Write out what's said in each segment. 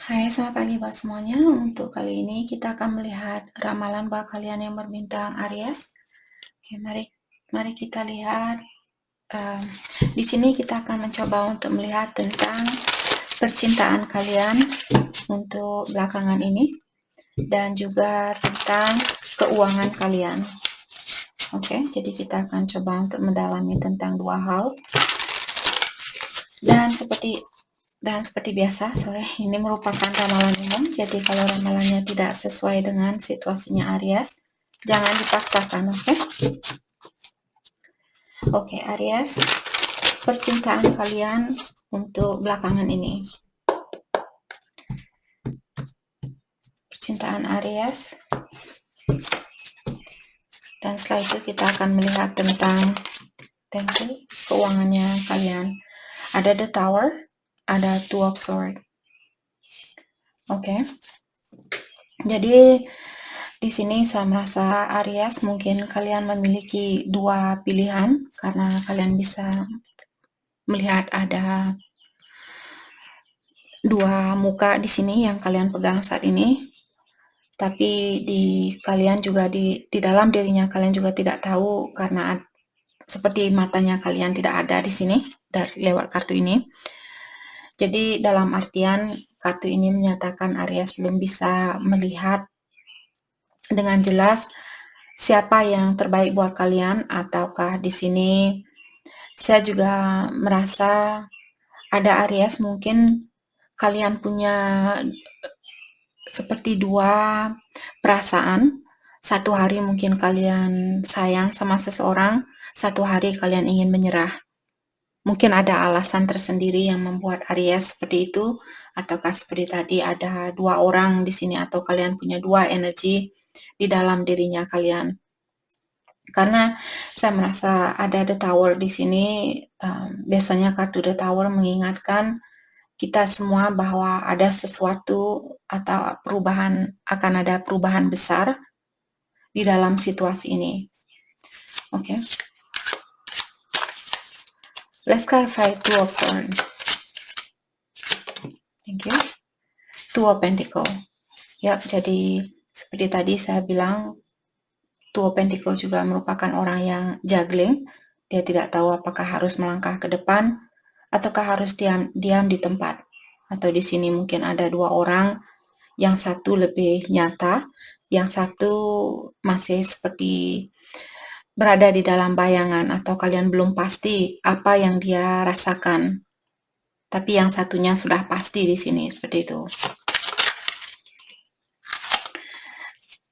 Hai, selamat pagi buat semuanya. Untuk kali ini kita akan melihat ramalan buat kalian yang berbintang Aries. Oke, mari kita lihat. Em, di sini kita akan mencoba untuk melihat tentang percintaan kalian untuk belakangan ini dan juga tentang keuangan kalian. Oke, jadi kita akan coba untuk mendalami tentang dua hal. Dan seperti biasa, ini merupakan ramalan umum, jadi kalau ramalannya tidak sesuai dengan situasinya Aries, jangan dipaksakan, oke? Oke, Aries, percintaan kalian untuk belakangan ini. Percintaan Aries. Dan setelah itu kita akan melihat tentang keuangannya kalian. Ada The Tower, ada Two of Swords. Oke. Jadi di sini saya merasa Aries mungkin kalian memiliki dua pilihan karena kalian bisa melihat ada dua muka di sini yang kalian pegang saat ini. Tapi di kalian juga di dalam dirinya kalian juga tidak tahu karena seperti matanya kalian tidak ada di sini dari lewat kartu ini. Jadi dalam artian kartu ini menyatakan Aries belum bisa melihat dengan jelas siapa yang terbaik buat kalian, ataukah di sini saya juga merasa ada Aries mungkin kalian punya seperti dua perasaan. Satu hari mungkin kalian sayang sama seseorang, satu hari kalian ingin menyerah. Mungkin ada alasan tersendiri yang membuat Aries seperti itu, ataukah seperti tadi ada dua orang di sini atau kalian punya dua energi di dalam dirinya kalian. Karena saya merasa ada The Tower di sini, biasanya kartu The Tower mengingatkan kita semua bahwa ada sesuatu atau akan ada perubahan besar di dalam situasi ini. Oke. Let's clarify Two of Swords. Thank you. Two of Pentacles. Ya, jadi seperti tadi saya bilang, Two of Pentacles juga merupakan orang yang juggling. Dia tidak tahu apakah harus melangkah ke depan ataukah harus diam di tempat. Atau di sini mungkin ada dua orang, yang satu lebih nyata, yang satu masih seperti berada di dalam bayangan atau kalian belum pasti apa yang dia rasakan. Tapi yang satunya sudah pasti di sini seperti itu.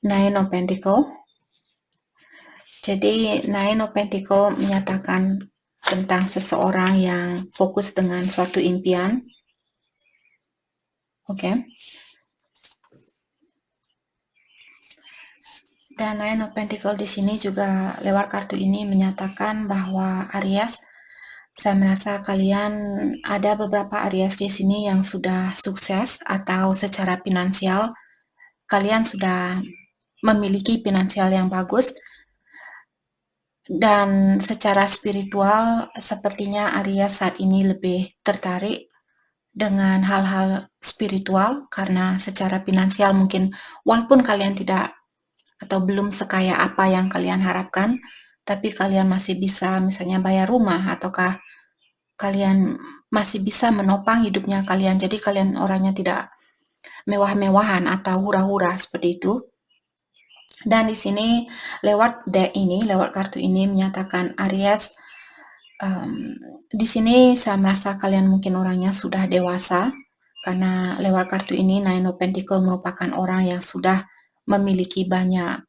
Nine of Pentacles. Jadi Nine of Pentacles menyatakan tentang seseorang yang fokus dengan suatu impian. Oke. Dan Nine of Pentacles di sini juga lewat kartu ini menyatakan bahwa Aries, saya merasa kalian ada beberapa Aries di sini yang sudah sukses atau secara finansial kalian sudah memiliki finansial yang bagus, dan secara spiritual sepertinya Aries saat ini lebih tertarik dengan hal-hal spiritual karena secara finansial mungkin walaupun kalian tidak atau belum sekaya apa yang kalian harapkan, tapi kalian masih bisa misalnya bayar rumah ataukah kalian masih bisa menopang hidupnya kalian. Jadi kalian orangnya tidak mewah-mewahan atau hura-hura seperti itu. Dan di sini lewat deck ini, lewat kartu ini menyatakan Aries, di sini saya merasa kalian mungkin orangnya sudah dewasa karena lewat kartu ini Nine of Pentacles merupakan orang yang sudah memiliki banyak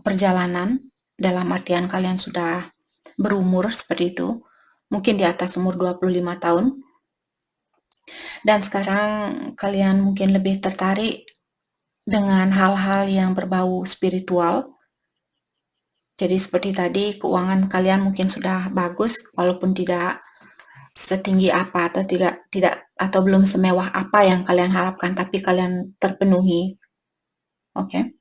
perjalanan, dalam artian kalian sudah berumur seperti itu, mungkin di atas umur 25 tahun. Dan sekarang kalian mungkin lebih tertarik dengan hal-hal yang berbau spiritual. Jadi seperti tadi, keuangan kalian mungkin sudah bagus walaupun tidak setinggi apa atau belum semewah apa yang kalian harapkan, tapi kalian terpenuhi. Oke.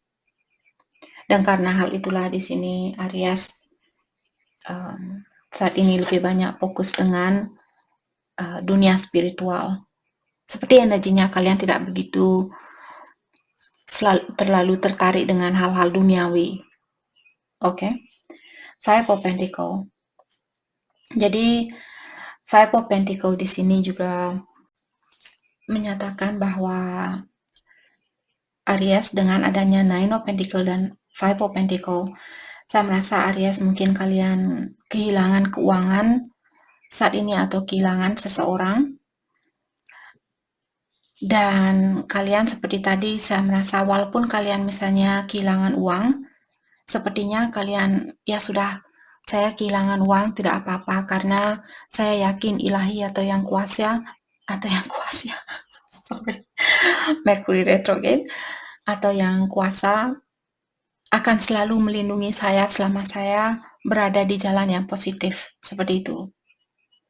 Dan karena hal itulah di sini Aries saat ini lebih banyak fokus dengan dunia spiritual. Seperti energinya kalian tidak begitu terlalu tertarik dengan hal-hal duniawi. Oke. Five of Pentacle. Jadi Five of Pentacle di sini juga menyatakan bahwa Aries dengan adanya Nine of Pentacle dan Five of Pentacle, saya merasa Aries mungkin kalian kehilangan keuangan saat ini atau kehilangan seseorang. Dan kalian seperti tadi saya merasa walaupun kalian misalnya kehilangan uang, sepertinya kalian ya sudah, saya kehilangan uang tidak apa-apa karena saya yakin ilahi atau yang kuasa sorry, Mercury retrograde atau yang kuasa akan selalu melindungi saya selama saya berada di jalan yang positif seperti itu.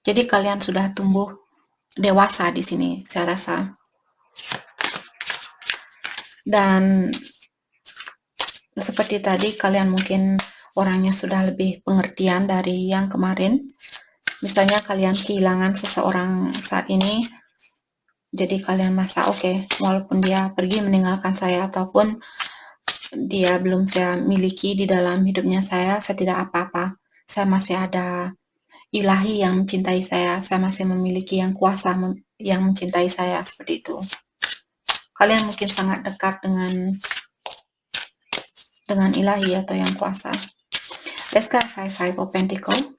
Jadi kalian sudah tumbuh dewasa di sini, saya rasa. Dan seperti tadi kalian mungkin orangnya sudah lebih pengertian dari yang kemarin. Misalnya kalian kehilangan seseorang saat ini, jadi kalian merasa oke, walaupun dia pergi meninggalkan saya ataupun dia belum saya miliki di dalam hidupnya saya tidak apa-apa. Saya masih ada ilahi yang mencintai saya masih memiliki yang kuasa yang mencintai saya, seperti itu. Kalian mungkin sangat dekat dengan ilahi atau yang kuasa. Let's go Five of Pentacle.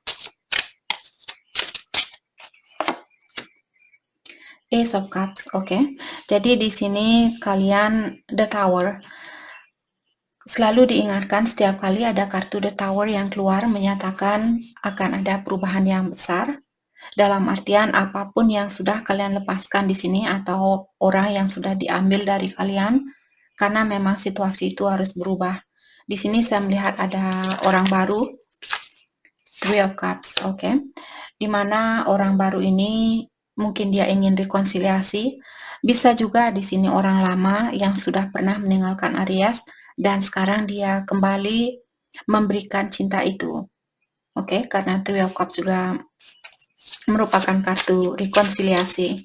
Ace of Cups, oke. Jadi di sini kalian The Tower. Selalu diingatkan setiap kali ada kartu The Tower yang keluar menyatakan akan ada perubahan yang besar. Dalam artian apapun yang sudah kalian lepaskan di sini atau orang yang sudah diambil dari kalian, karena memang situasi itu harus berubah. Di sini saya melihat ada orang baru, Three of Cups, oke. Di mana orang baru ini mungkin dia ingin rekonsiliasi, bisa juga di sini orang lama yang sudah pernah meninggalkan Aries dan sekarang dia kembali memberikan cinta itu. Oke, karena Three of Cups juga merupakan kartu rekonsiliasi.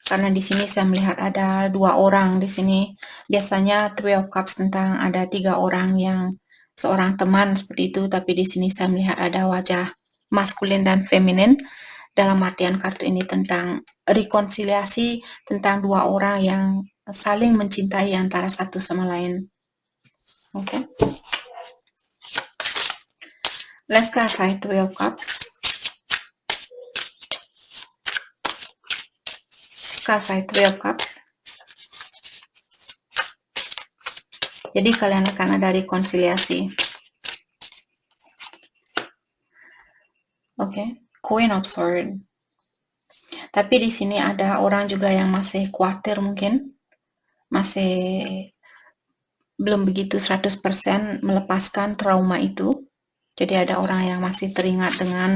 Karena di sini saya melihat ada dua orang di sini. Biasanya Three of Cups tentang ada 3 orang yang seorang teman seperti itu, tapi di sini saya melihat ada wajah maskulin dan feminin. Dalam artian kartu ini tentang rekonsiliasi, tentang dua orang yang saling mencintai antara satu sama lain. Oke. Let's clarify Three of Cups. Clarify Three of Cups. Jadi kalian akan ada rekonsiliasi. Oke, Queen of Swords. Tapi di sini ada orang juga yang masih khawatir mungkin. Masih belum begitu 100% melepaskan trauma itu. Jadi ada orang yang masih teringat dengan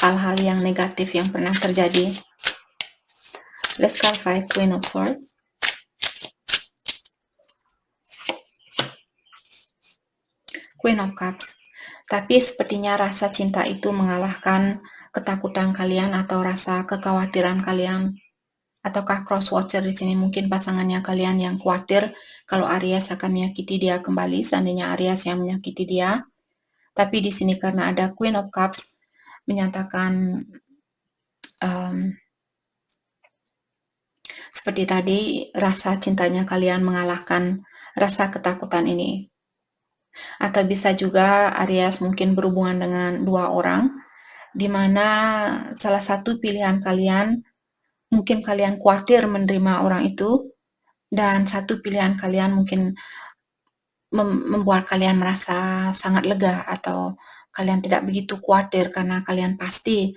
hal-hal yang negatif yang pernah terjadi. Let's clarify Queen of Swords. Queen of Cups. Tapi sepertinya rasa cinta itu mengalahkan ketakutan kalian atau rasa kekhawatiran kalian. Ataukah cross-watcher di sini mungkin pasangannya kalian yang khawatir kalau Aries akan menyakiti dia kembali, seandainya Aries yang menyakiti dia. Tapi di sini karena ada Queen of Cups menyatakan seperti tadi, rasa cintanya kalian mengalahkan rasa ketakutan ini. Atau bisa juga Aries mungkin berhubungan dengan dua orang, di mana salah satu pilihan kalian, mungkin kalian khawatir menerima orang itu, dan satu pilihan kalian mungkin membuat kalian merasa sangat lega atau kalian tidak begitu khawatir karena kalian pasti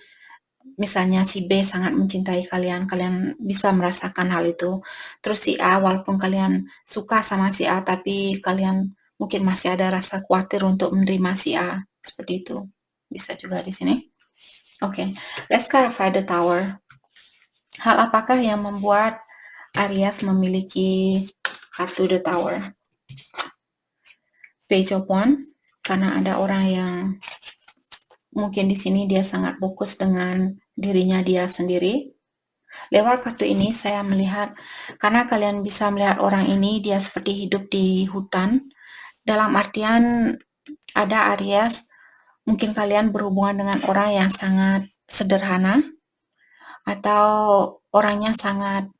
misalnya si B sangat mencintai kalian, kalian bisa merasakan hal itu. Terus si A, walaupun kalian suka sama si A, tapi kalian mungkin masih ada rasa khawatir untuk menerima si A. Seperti itu. Bisa juga di sini. Oke, let's clarify the Tower. Hal apakah yang membuat Aries memiliki kartu the Tower? Page of Wands, karena ada orang yang mungkin di sini dia sangat fokus dengan dirinya dia sendiri. Lewat kartu ini saya melihat, karena kalian bisa melihat orang ini dia seperti hidup di hutan, dalam artian ada Aries, mungkin kalian berhubungan dengan orang yang sangat sederhana atau orangnya sangat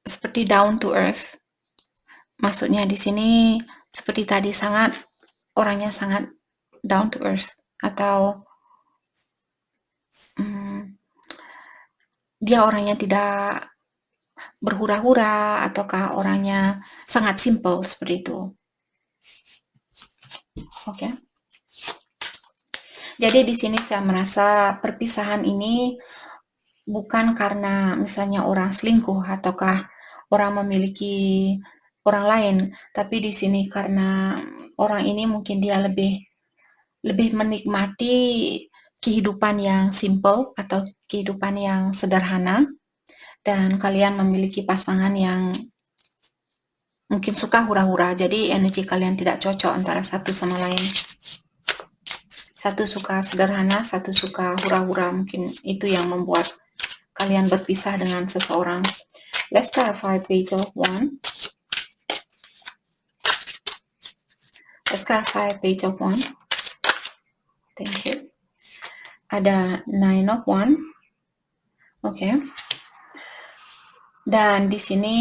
seperti down to earth. Maksudnya di sini seperti tadi orangnya sangat down to earth atau dia orangnya tidak berhura-hura ataukah orangnya sangat simple seperti itu. Oke. Jadi di sini saya merasa perpisahan ini bukan karena misalnya orang selingkuh ataukah orang memiliki orang lain, tapi di sini karena orang ini mungkin dia lebih menikmati kehidupan yang simple atau kehidupan yang sederhana, dan kalian memiliki pasangan yang mungkin suka hura-hura, jadi energi kalian tidak cocok antara satu sama lain. Satu suka sederhana, satu suka hura-hura, mungkin itu yang membuat kalian berpisah dengan seseorang. Let's clarify page of one. Let's clarify page of one. Thank you. Ada 9 of one. Oke. Dan di sini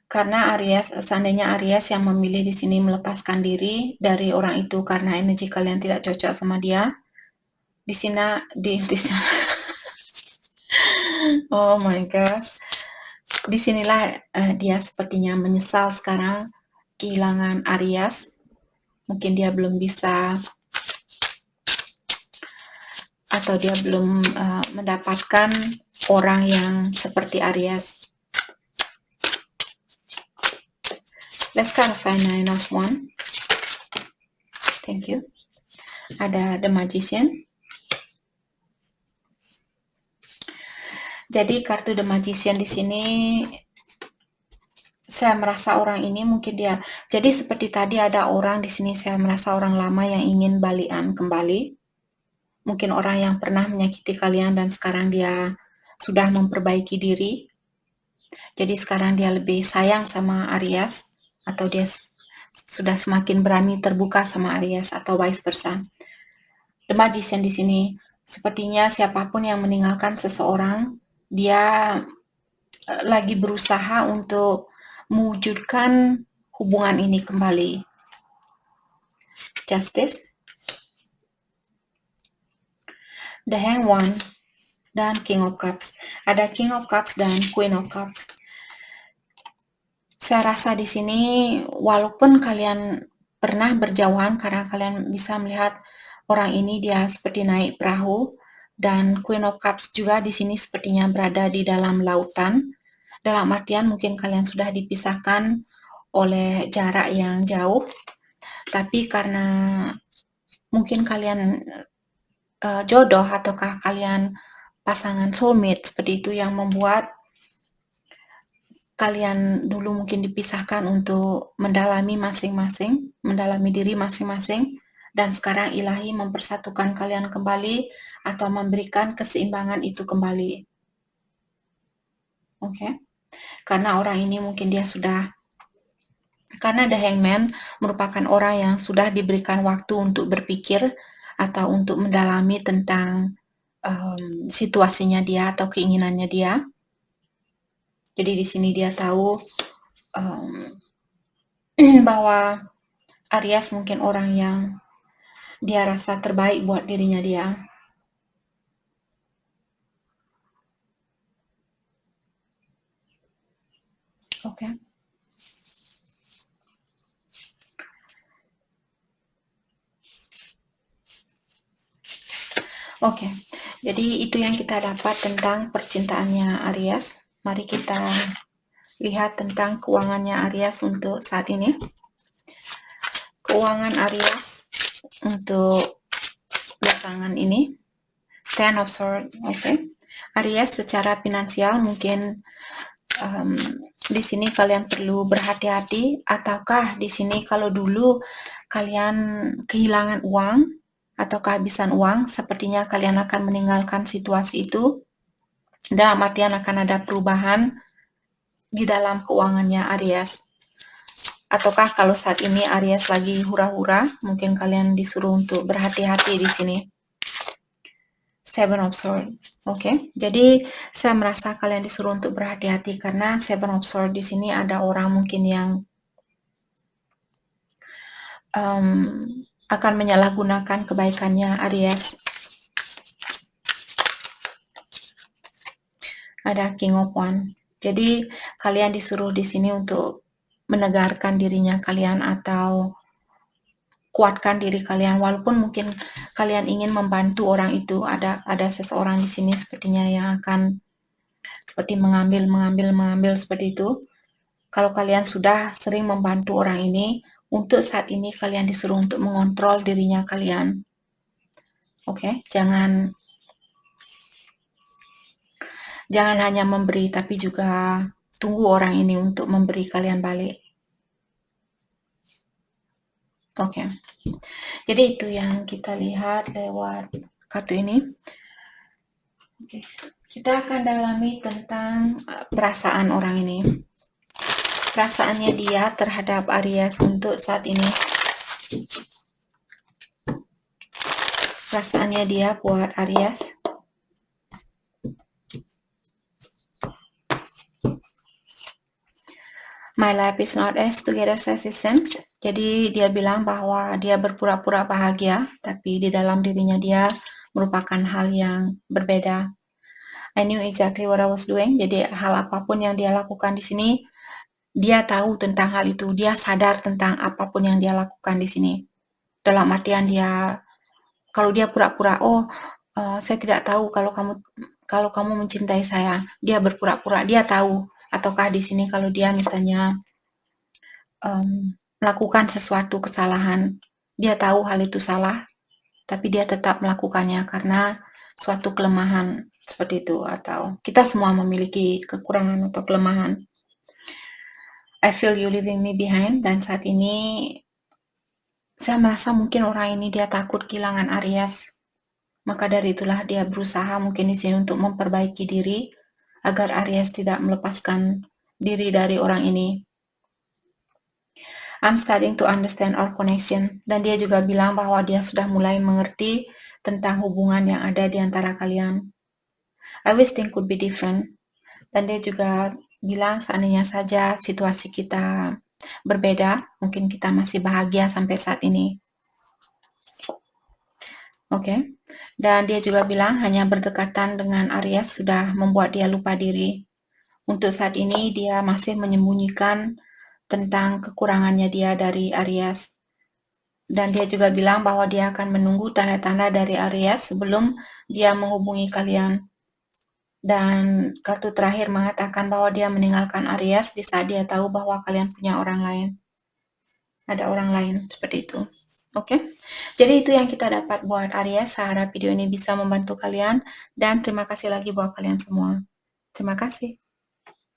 karena Aries, seandainya Aries yang memilih di sini melepaskan diri dari orang itu karena energi kalian tidak cocok sama dia, di sini oh my gosh, disinilah dia sepertinya menyesal sekarang kehilangan Aries. Mungkin dia belum bisa atau dia belum mendapatkan orang yang seperti Aries. Let's clarify 9 of one. Thank you. Ada The Magician. Jadi kartu The Magician di sini saya merasa orang ini mungkin dia. Jadi seperti tadi ada orang di sini saya merasa orang lama yang ingin balikan kembali. Mungkin orang yang pernah menyakiti kalian dan sekarang dia sudah memperbaiki diri. Jadi sekarang dia lebih sayang sama Aries atau dia sudah semakin berani terbuka sama Aries atau vice versa. The Magician di sini sepertinya siapapun yang meninggalkan seseorang, dia lagi berusaha untuk mewujudkan hubungan ini kembali. Justice, The Hanged One, dan King of Cups. Ada King of Cups dan Queen of Cups. Saya rasa di sini walaupun kalian pernah berjauhan karena kalian bisa melihat orang ini dia seperti naik perahu, dan Queen of Cups juga di sini sepertinya berada di dalam lautan. Dalam artian mungkin kalian sudah dipisahkan oleh jarak yang jauh, tapi karena mungkin kalian jodoh ataukah kalian pasangan soulmate seperti itu yang membuat kalian dulu mungkin dipisahkan untuk mendalami masing-masing, mendalami diri masing-masing, dan sekarang ilahi mempersatukan kalian kembali atau memberikan keseimbangan itu kembali. Oke. Karena orang ini mungkin dia sudah, karena The Hangman merupakan orang yang sudah diberikan waktu untuk berpikir atau untuk mendalami tentang situasinya dia atau keinginannya dia. Jadi di sini dia tahu bahwa Aries mungkin orang yang dia rasa terbaik buat dirinya dia. Oke. Oke. Jadi itu yang kita dapat tentang percintaannya Aries. Mari kita lihat tentang keuangannya Aries untuk saat ini. Keuangan Aries untuk belakangan ini. Ten of Swords. Oke. Aries secara finansial mungkin di sini kalian perlu berhati-hati, ataukah di sini kalau dulu kalian kehilangan uang, atau kehabisan uang, sepertinya kalian akan meninggalkan situasi itu. Dalam artian akan ada perubahan di dalam keuangannya Aries. Ataukah kalau saat ini Aries lagi hura-hura, mungkin kalian disuruh untuk berhati-hati di sini. Seven of Swords. Oke, jadi saya merasa kalian disuruh untuk berhati-hati karena Seven of Swords di sini ada orang mungkin yang akan menyalahgunakan kebaikannya Aries. Ada King of Wands. Jadi kalian disuruh di sini untuk menegarkan dirinya kalian atau kuatkan diri kalian, walaupun mungkin kalian ingin membantu orang itu. Ada seseorang di sini sepertinya yang akan seperti mengambil seperti itu. Kalau kalian sudah sering membantu orang ini, untuk saat ini kalian disuruh untuk mengontrol dirinya kalian. Oke, jangan hanya memberi, tapi juga tunggu orang ini untuk memberi kalian balik. Oke, jadi itu yang kita lihat lewat kartu ini. Oke, kita akan dalami tentang perasaan orang ini. Perasaannya dia terhadap Aries untuk saat ini. Perasaannya dia buat Aries. My life is not as together as it seems. Jadi dia bilang bahwa dia berpura-pura bahagia, tapi di dalam dirinya dia merupakan hal yang berbeda. I knew exactly what I was doing. Jadi hal apapun yang dia lakukan di sini, dia tahu tentang hal itu. Dia sadar tentang apapun yang dia lakukan di sini. Dalam artian dia, kalau dia pura-pura, saya tidak tahu kalau kamu mencintai saya. Dia berpura-pura, dia tahu. Ataukah di sini kalau dia misalnya melakukan sesuatu kesalahan, dia tahu hal itu salah, tapi dia tetap melakukannya karena suatu kelemahan seperti itu, atau kita semua memiliki kekurangan atau kelemahan. I feel you leaving me behind, dan saat ini saya merasa mungkin orang ini dia takut kehilangan Aries. Maka dari itulah dia berusaha mungkin di sini untuk memperbaiki diri agar Aries tidak melepaskan diri dari orang ini. I'm starting to understand our connection. Dan dia juga bilang bahwa dia sudah mulai mengerti tentang hubungan yang ada di antara kalian. I wish things could be different. Dan dia juga bilang seandainya saja situasi kita berbeda, mungkin kita masih bahagia sampai saat ini. Oke. Dan dia juga bilang hanya berdekatan dengan Aries sudah membuat dia lupa diri. Untuk saat ini dia masih menyembunyikan tentang kekurangannya dia dari Aries. Dan dia juga bilang bahwa dia akan menunggu tanda-tanda dari Aries sebelum dia menghubungi kalian. Dan kartu terakhir mengatakan bahwa dia meninggalkan Aries di saat dia tahu bahwa kalian punya orang lain. Ada orang lain, seperti itu. Oke, jadi itu yang kita dapat buat Aries. Saya harap video ini bisa membantu kalian. Dan terima kasih lagi buat kalian semua. Terima kasih.